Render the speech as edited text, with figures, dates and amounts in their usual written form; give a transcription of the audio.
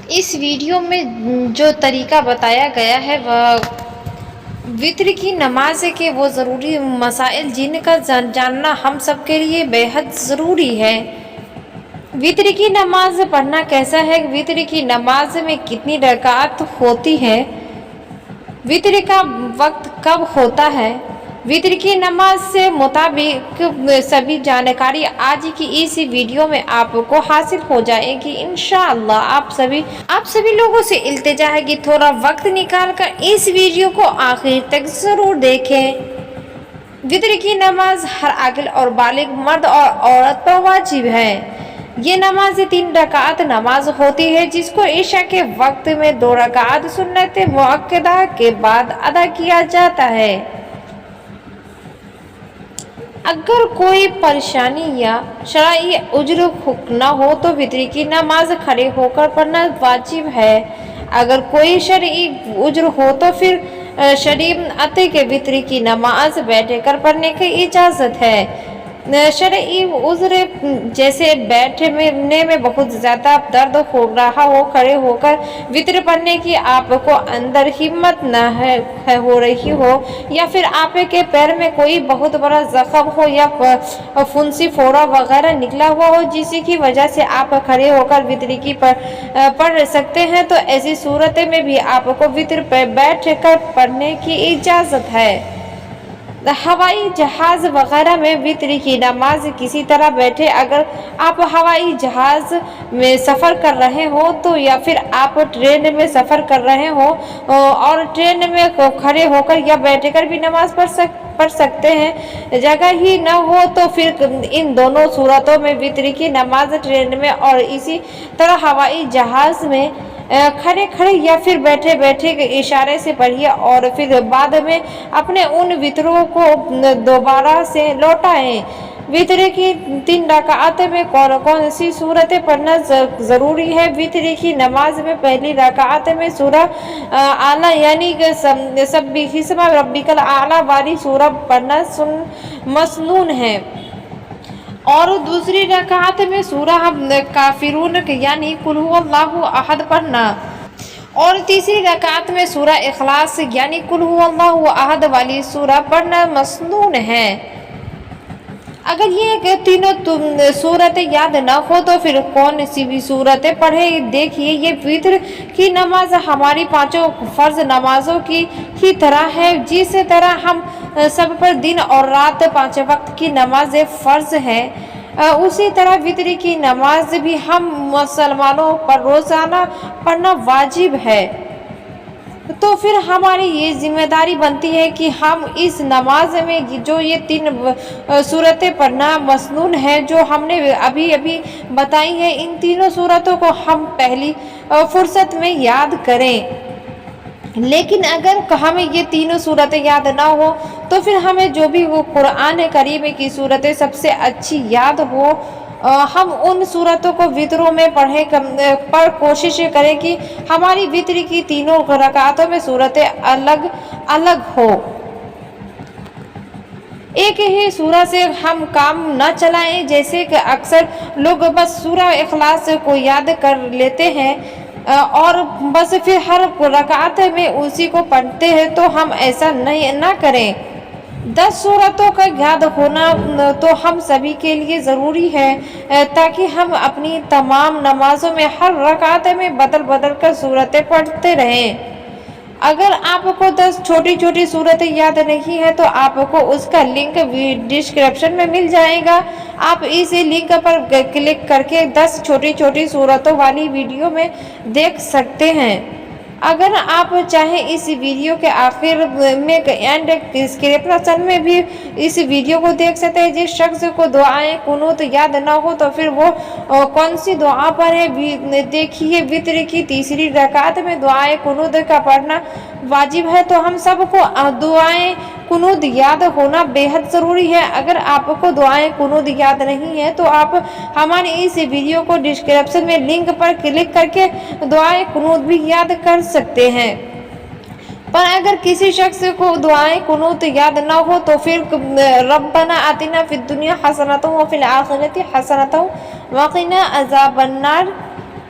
اس video میں جو طریقہ بتایا گیا ہے وہ وتر کی نماز کے وہ ضروری مسائل جن کا جاننا ہم سب کے لیے بے حد ضروری ہے۔ وتر کی نماز پڑھنا کیسا ہے؟ وتر کی نماز میں کتنی رکعت ہوتی ہے؟ وتر کا وقت کب ہوتا ہے؟ وتر کی نماز سے مطابق سبھی جانکاری آج کی اس ویڈیو میں آپ کو حاصل ہو جائے گی انشاءاللہ۔ آپ سبھی لوگوں سے التجا ہے کہ تھوڑا وقت نکال کر اس ویڈیو کو آخر تک ضرور دیکھیں۔ وتر کی نماز ہر عاقل اور بالغ مرد اور عورت پر واجب ہے۔ یہ نماز 3 رکعت نماز ہوتی ہے جس کو عشاء کے وقت میں 2 رکعت سنت مؤکدہ کے بعد ادا کیا جاتا ہے۔ اگر کوئی پریشانی یا شرعی عذر نہ ہو تو وتر کی نماز کھڑے ہو کر پڑھنا واجب ہے۔ اگر کوئی شرعی عذر ہو تو پھر شریعت کے وتر کی نماز بیٹھ کر پڑھنے کی اجازت ہے۔ شرعی عذر جیسے بیٹھنے میں بہت زیادہ درد ہو رہا ہو، کھڑے ہو کر وتر پڑھنے کی آپ کو اندر ہمت نہ ہو رہی ہو، یا پھر آپ کے پیر میں کوئی بہت بڑا زخم ہو یا پھنسی پھوڑا وغیرہ نکلا ہوا ہو جس کی وجہ سے آپ کھڑے ہو کر وتر کی پڑھ سکتے ہیں، تو ایسی صورت میں بھی آپ کو وتر پہ بیٹھ کر پڑھنے کی اجازت ہے۔ ہوائی جہاز وغیرہ میں وتر کی نماز کسی طرح بیٹھے، اگر آپ ہوائی جہاز میں سفر کر رہے ہوں تو یا پھر آپ ٹرین میں سفر کر رہے ہوں اور ٹرین میں کھڑے ہو کر یا بیٹھ کر بھی نماز پڑھ سکتے ہیں، جگہ ہی نہ ہو تو پھر ان دونوں صورتوں میں وتر کی نماز ٹرین میں اور اسی طرح ہوائی جہاز میں کھڑے یا پھر بیٹھے اشارے سے پڑھیے اور پھر بعد میں اپنے ان وتروں کو دوبارہ سے لوٹائیں۔ وتر کی 3 رکعت میں کون سی صورتیں پڑھنا ضروری ہے؟ وتر کی نماز میں پہلی رکعت میں سورہ اعلیٰ یعنی سبح اسم ربک الاعلیٰ والی سورہ پڑھنا مسنون ہے، اور دوسری رکعت میں سورہ کافرون یعنی قل ھو اللہ احد پڑھنا، اور تیسری رکعت میں سورہ اخلاص یعنی قل ھو اللہ احد والی سورہ پڑھنا مسنون ہے۔ اگر یہ تینوں صورتیں یاد نہ ہو تو پھر کون سی بھی صورتیں پڑھیں؟ دیکھیے، یہ وتر کی نماز ہماری 5 فرض نمازوں کی ہی طرح ہے۔ جس طرح ہم سب پر دن اور رات 5 وقت کی نماز فرض ہے، اسی طرح وتر کی نماز بھی ہم مسلمانوں پر روزانہ پڑھنا واجب ہے۔ تو پھر ہماری یہ ذمہ داری بنتی ہے کہ ہم اس نماز میں جو یہ 3 صورتیں پڑھنا مسنون ہے جو ہم نے ابھی بتائی ہیں، ان تینوں صورتوں کو ہم پہلی فرصت میں یاد کریں۔ لیکن اگر ہمیں یہ تینوں صورتیں یاد نہ ہو تو پھر ہمیں جو بھی وہ قرآن کریم کی صورتیں سب سے اچھی یاد ہو، ہم ان صورتوں کو وتروں میں پڑھ کوشش کریں کہ ہماری وتر کی تینوں رکعتوں میں صورتیں الگ الگ ہو۔ ایک ہی سورہ سے ہم کام نہ چلائیں، جیسے کہ اکثر لوگ بس سورہ اخلاص کو یاد کر لیتے ہیں اور بس پھر ہر رکعت میں اسی کو پڑھتے ہیں، تو ہم ایسا نہ کریں۔ 10 سورتوں کا یاد ہونا تو ہم سبھی کے لیے ضروری ہے تاکہ ہم اپنی تمام نمازوں میں ہر رکعت میں بدل کر سورتیں پڑھتے رہیں۔ اگر آپ کو 10 چھوٹی سورتیں یاد نہیں ہے تو آپ کو اس کا لنک ڈسکرپشن میں مل جائے گا، آپ اس لنک پر کلک کر کے 10 چھوٹی سورتوں والی ویڈیو میں دیکھ سکتے ہیں۔ اگر آپ چاہیں اس ویڈیو کے آخر میں اینڈ ڈسکرپشن میں بھی اس ویڈیو کو دیکھ سکتے ہیں۔ جس شخص کو دعائیں قنوت یاد نہ ہو تو پھر وہ کون سی دعا پڑھے؟ دیکھیے، وتر کی تیسری رکعت میں دعائیں قنوت کا پڑھنا واجب ہے، تو ہم سب کو دعائیں قنوت یاد ہونا بے حد ضروری ہے۔ اگر آپ کو دعائیں قنوت یاد نہیں ہے تو آپ ہماری اس ویڈیو کو ڈسکرپشن میں لنک پر کلک کر کے دعائیں قنوت بھی یاد کر سکتے ہیں۔ پر اگر کسی شخص کو دعائیں قنوت یاد نہ ہو تو پھر ربنا آتنا فی الدنیا حسنۃ وفی الآخرۃ حسنۃ وقنا عذاب النار